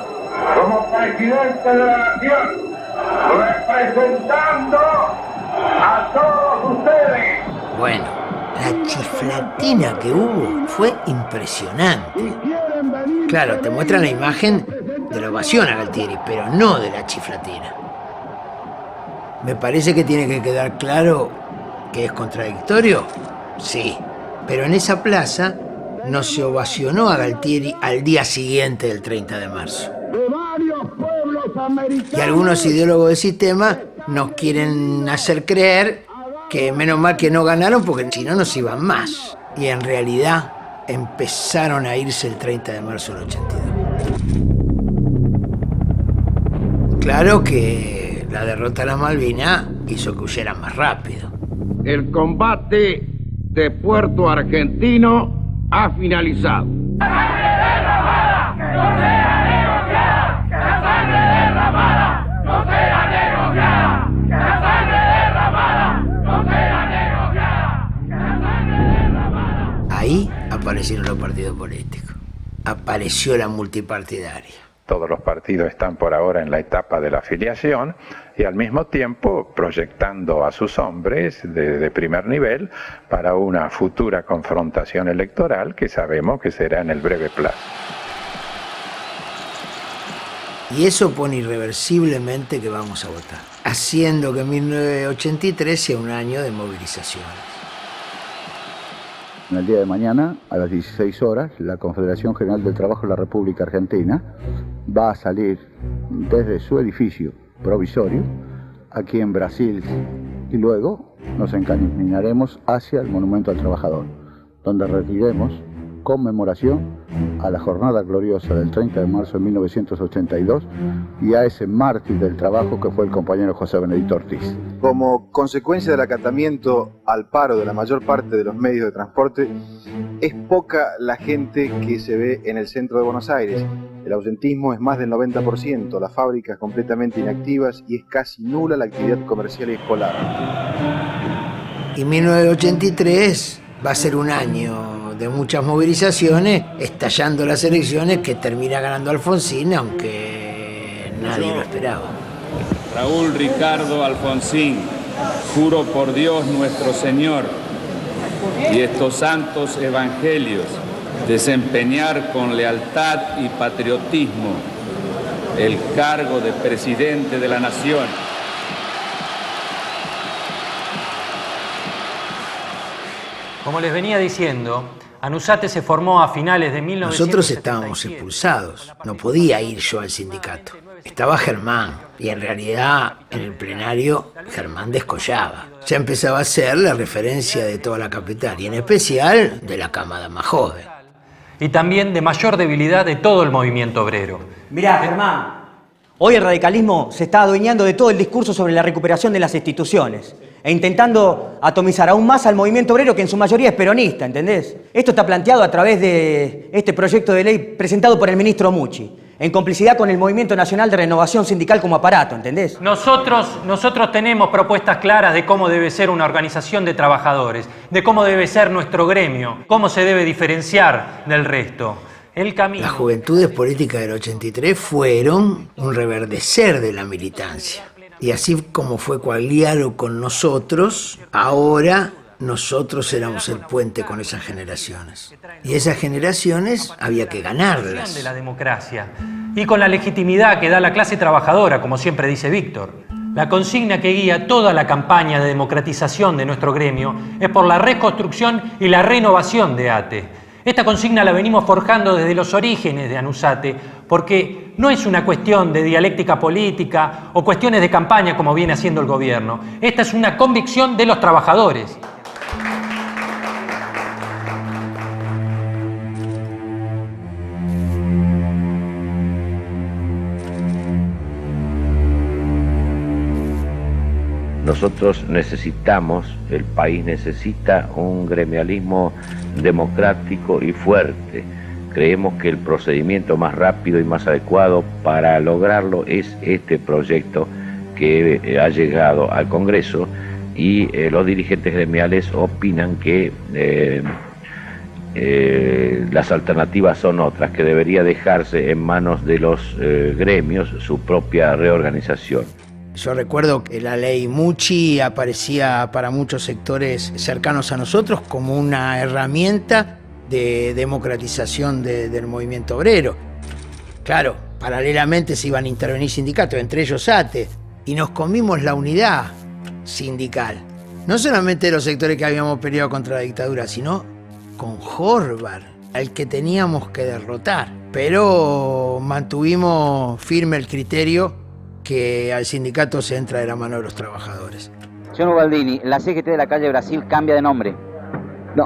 Como presidente de la nación, representando a todos ustedes. Bueno, la chiflatina que hubo fue impresionante. Claro, te muestran la imagen de la ovación a Galtieri, pero no de la chiflatina. Me parece que tiene que quedar claro que es contradictorio, sí. Pero en esa plaza no se ovacionó a Galtieri al día siguiente del 30 de marzo. Y algunos ideólogos del sistema nos quieren hacer creer que menos mal que no ganaron porque si no nos iban más. Y en realidad empezaron a irse el 30 de marzo del 82. Claro que la derrota de la Malvinas hizo que huyeran más rápido. El combate de Puerto Argentino ha finalizado. Ahí aparecieron los partidos políticos. Apareció la multipartidaria. Todos los partidos están por ahora en la etapa de la afiliación y al mismo tiempo proyectando a sus hombres de primer nivel para una futura confrontación electoral que sabemos que será en el breve plazo. Y eso pone irreversiblemente que vamos a votar, haciendo que 1983 sea un año de movilizaciones. En el día de mañana, a las 16 horas, la Confederación General del Trabajo de la República Argentina va a salir desde su edificio provisorio, aquí en Brasil, y luego nos encaminaremos hacia el Monumento al Trabajador, donde rendiremos conmemoración a la jornada gloriosa del 30 de marzo de 1982 y a ese mártir del trabajo que fue el compañero José Benedicto Ortiz. Como consecuencia del acatamiento al paro de la mayor parte de los medios de transporte, es poca la gente que se ve en el centro de Buenos Aires. El ausentismo es más del 90%, las fábricas completamente inactivas y es casi nula la actividad comercial y escolar. Y 1983 va a ser un año de muchas movilizaciones, estallando las elecciones que termina ganando Alfonsín, aunque nadie lo esperaba. Raúl Ricardo Alfonsín, juro por Dios nuestro Señor y estos santos evangelios, desempeñar con lealtad y patriotismo el cargo de presidente de la Nación. Como les venía diciendo, ANUSATE se formó a finales de 1977. Nosotros estábamos expulsados. No podía ir yo al sindicato. Estaba Germán, y en realidad en el plenario Germán descollaba. Ya empezaba a ser la referencia de toda la capital, y en especial de la camada más joven. Y también de mayor debilidad de todo el movimiento obrero. Mirá, Germán, hoy el radicalismo se está adueñando de todo el discurso sobre la recuperación de las instituciones e intentando atomizar aún más al movimiento obrero, que en su mayoría es peronista, ¿entendés? Esto está planteado a través de este proyecto de ley presentado por el ministro Mucci, en complicidad con el Movimiento Nacional de Renovación Sindical como aparato, ¿entendés? Nosotros tenemos propuestas claras de cómo debe ser una organización de trabajadores, de cómo debe ser nuestro gremio, cómo se debe diferenciar del resto. El camino. Las juventudes políticas del 83 fueron un reverdecer de la militancia. Y así como fue Quagliaro con nosotros, ahora nosotros éramos el puente con esas generaciones. Y esas generaciones había que ganarlas. De la democracia. Y con la legitimidad que da la clase trabajadora, como siempre dice Víctor. La consigna que guía toda la campaña de democratización de nuestro gremio es por la reconstrucción y la renovación de ATE. Esta consigna la venimos forjando desde los orígenes de ANUSATE, porque no es una cuestión de dialéctica política o cuestiones de campaña como viene haciendo el gobierno. Esta es una convicción de los trabajadores. Nosotros necesitamos, el país necesita un gremialismo democrático y fuerte. Creemos que el procedimiento más rápido y más adecuado para lograrlo es este proyecto que ha llegado al Congreso, y los dirigentes gremiales opinan que las alternativas son otras, que debería dejarse en manos de los gremios su propia reorganización. Yo recuerdo que la ley Mucci aparecía para muchos sectores cercanos a nosotros como una herramienta de democratización del movimiento obrero. Claro, paralelamente se iban a intervenir sindicatos, entre ellos ATE, y nos comimos la unidad sindical. No solamente de los sectores que habíamos peleado contra la dictadura, sino con Horvath, al que teníamos que derrotar. Pero mantuvimos firme el criterio que al sindicato se entra de la mano de los trabajadores. Señor Ubaldini, la CGT de la calle Brasil cambia de nombre. No,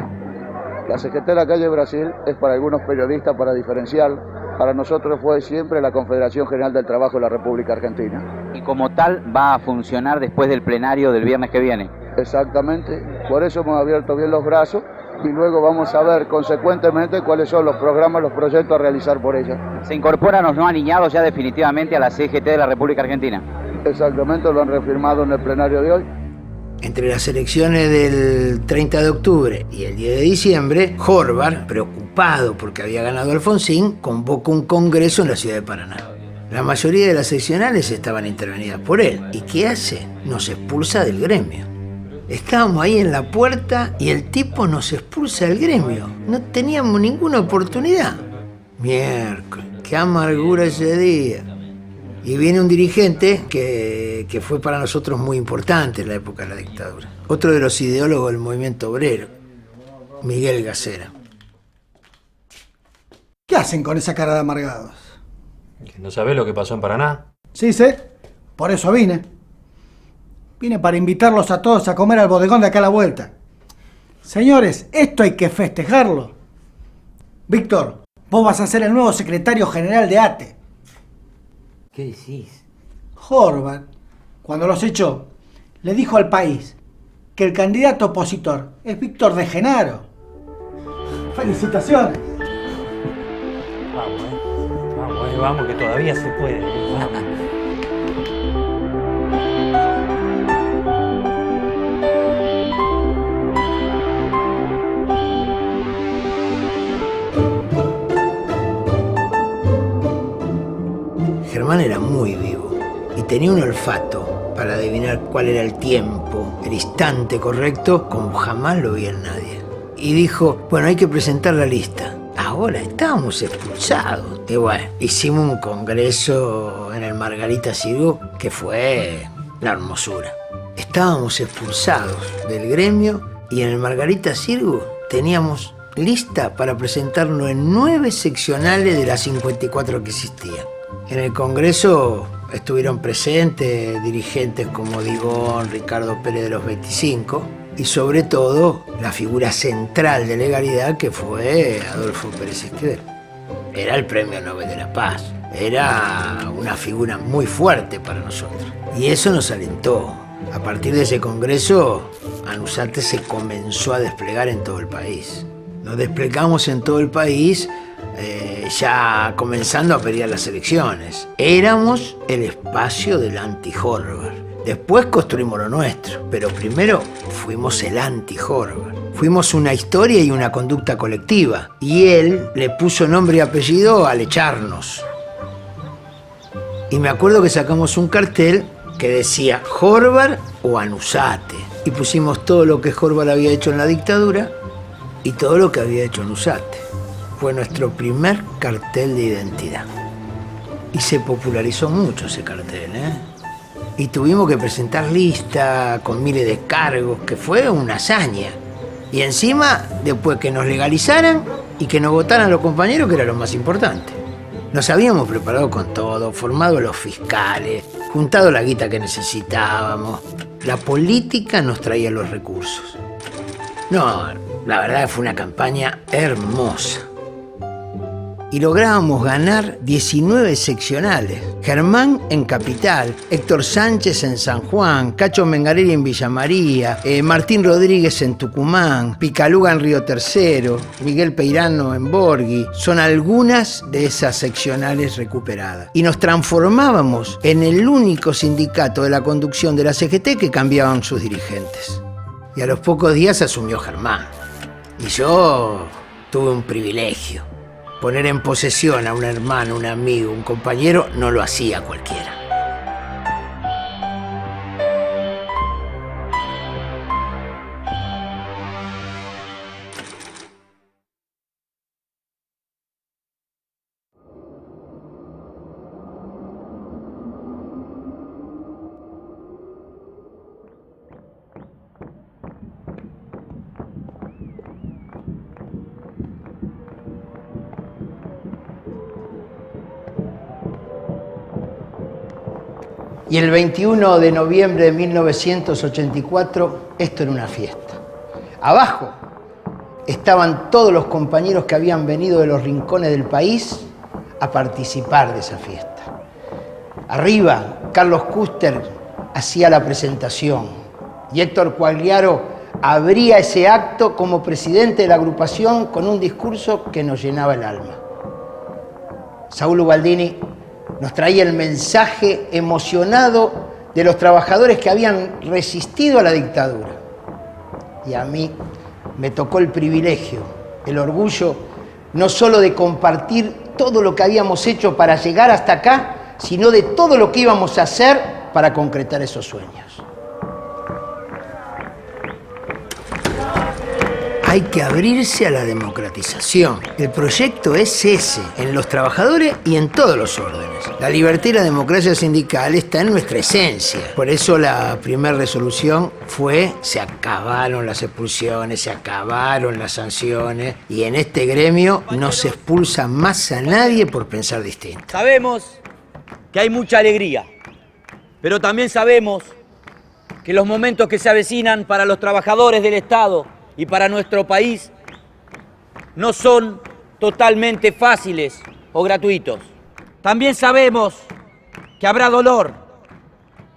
la CGT de la calle Brasil es para algunos periodistas para diferenciar. Para nosotros fue siempre la Confederación General del Trabajo de la República Argentina. Y como tal va a funcionar después del plenario del viernes que viene. Exactamente, por eso hemos abierto bien los brazos y luego vamos a ver consecuentemente cuáles son los programas, los proyectos a realizar por ella. ¿Se incorporan los no alineados ya definitivamente a la CGT de la República Argentina? Exactamente, lo han reafirmado en el plenario de hoy. Entre las elecciones del 30 de octubre y el 10 de diciembre, Horvath, preocupado porque había ganado Alfonsín, convocó un congreso en la ciudad de Paraná. La mayoría de las seccionales estaban intervenidas por él. ¿Y qué hace? Nos expulsa del gremio. Estábamos ahí en la puerta y el tipo nos expulsa del gremio. No teníamos ninguna oportunidad. Miércoles, qué amargura ese día. Y viene un dirigente que fue para nosotros muy importante en la época de la dictadura. Otro de los ideólogos del movimiento obrero, Miguel Gacera. ¿Qué hacen con esa cara de amargados? ¿No sabés lo que pasó en Paraná? Sí, sé. Por eso vine. Vine para invitarlos a todos a comer al bodegón de acá a la vuelta. Señores, esto hay que festejarlo. Víctor, vos vas a ser el nuevo secretario general de ATE. ¿Qué decís? Horvath, cuando los echó, le dijo al país que el candidato opositor es Víctor de Genaro. ¡Felicitaciones! Vamos, que todavía se puede. Vamos. Germán era muy vivo y tenía un olfato para adivinar cuál era el tiempo, el instante correcto, como jamás lo vi en nadie. Y dijo, bueno, hay que presentar la lista. Ahora estábamos expulsados. Y bueno, hicimos un congreso en el Margarita Sirú que fue la hermosura. Estábamos expulsados del gremio Y en el Margarita Xirgu teníamos lista para presentarnos en 9 seccionales de las 54 que existían. En el Congreso estuvieron presentes dirigentes como Digón, Ricardo Pérez de los 25 y sobre todo la figura central de legalidad que fue Adolfo Pérez Esquivel. Era el Premio Nobel de la Paz, era una figura muy fuerte para nosotros y eso nos alentó. A partir de ese congreso, Anusate se comenzó a desplegar en todo el país. Nos desplegamos en todo el país ya comenzando a pelear las elecciones. Éramos el espacio del anti-Horvath. Después construimos lo nuestro, pero primero fuimos el anti-Horvath. Fuimos una historia y una conducta colectiva. Y él le puso nombre y apellido al echarnos. Y me acuerdo que sacamos un cartel que decía Horvath o Anusate. Y pusimos todo lo que Horvath había hecho en la dictadura y todo lo que había hecho Anusate. Fue nuestro primer cartel de identidad. Y se popularizó mucho ese cartel, Y tuvimos que presentar lista con miles de cargos, que fue una hazaña. Y encima, después que nos legalizaran y que nos votaran los compañeros, que era lo más importante. Nos habíamos preparado con todo, formado los fiscales, juntado la guita que necesitábamos. La política nos traía los recursos. No, la verdad fue una campaña hermosa. Y lográbamos ganar 19 seccionales. Germán en Capital, Héctor Sánchez en San Juan, Cacho Mengarelli en Villa María, Martín Rodríguez en Tucumán, Picaluga en Río Tercero, Miguel Peirano en Borghi. Son algunas de esas seccionales recuperadas. Y nos transformábamos en el único sindicato de la conducción de la CGT que cambiaban sus dirigentes. Y a los pocos días asumió Germán. Y yo tuve un privilegio. Poner en posesión a un hermano, un amigo, un compañero, no lo hacía cualquiera. Y el 21 de noviembre de 1984, esto era una fiesta. Abajo estaban todos los compañeros que habían venido de los rincones del país a participar de esa fiesta. Arriba, Carlos Custer hacía la presentación y Héctor Quagliaro abría ese acto como presidente de la agrupación con un discurso que nos llenaba el alma. Saúl Ubaldini nos traía el mensaje emocionado de los trabajadores que habían resistido a la dictadura. Y a mí me tocó el privilegio, el orgullo, no solo de compartir todo lo que habíamos hecho para llegar hasta acá, sino de todo lo que íbamos a hacer para concretar esos sueños. Hay que abrirse a la democratización. El proyecto es ese, en los trabajadores y en todos los órdenes. La libertad y la democracia sindical está en nuestra esencia. Por eso la primera resolución fue: se acabaron las expulsiones, se acabaron las sanciones y en este gremio no se expulsa más a nadie por pensar distinto. Sabemos que hay mucha alegría, pero también sabemos que los momentos que se avecinan para los trabajadores del Estado y para nuestro país no son totalmente fáciles o gratuitos. También sabemos que habrá dolor,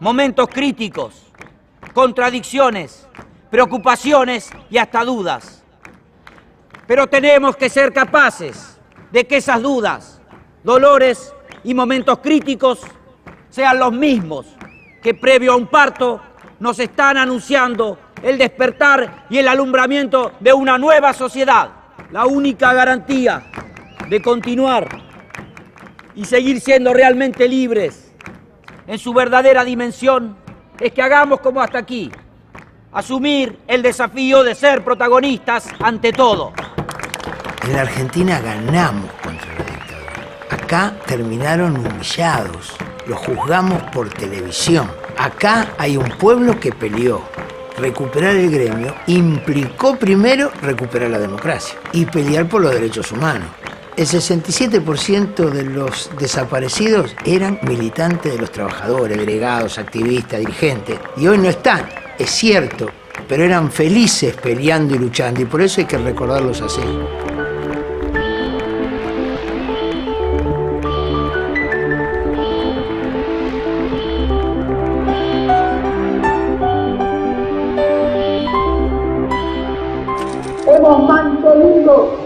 momentos críticos, contradicciones, preocupaciones y hasta dudas. Pero tenemos que ser capaces de que esas dudas, dolores y momentos críticos sean los mismos que previo a un parto nos están anunciando el despertar y el alumbramiento de una nueva sociedad. La única garantía de continuar y seguir siendo realmente libres en su verdadera dimensión es que hagamos como hasta aquí, asumir el desafío de ser protagonistas ante todo. En la Argentina ganamos contra la dictadura. Acá terminaron humillados, los juzgamos por televisión. Acá hay un pueblo que peleó. recuperar el gremio implicó primero recuperar la democracia y pelear por los derechos humanos. El 67% de los desaparecidos eran militantes de los trabajadores, delegados, activistas, dirigentes. Y hoy no están, es cierto, pero eran felices peleando y luchando, y por eso hay que recordarlos así. Hemos mantenido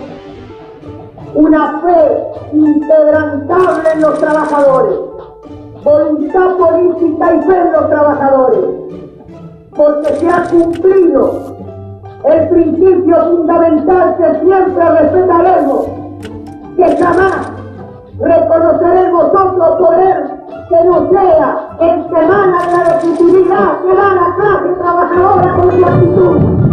una fe inquebrantable en los trabajadores, voluntad política y fe en los trabajadores, porque se ha cumplido el principio fundamental que siempre respetaremos, que jamás reconoceremos otro poder que no sea el que emana de la legitimidad que da la clase trabajadora con su actitud.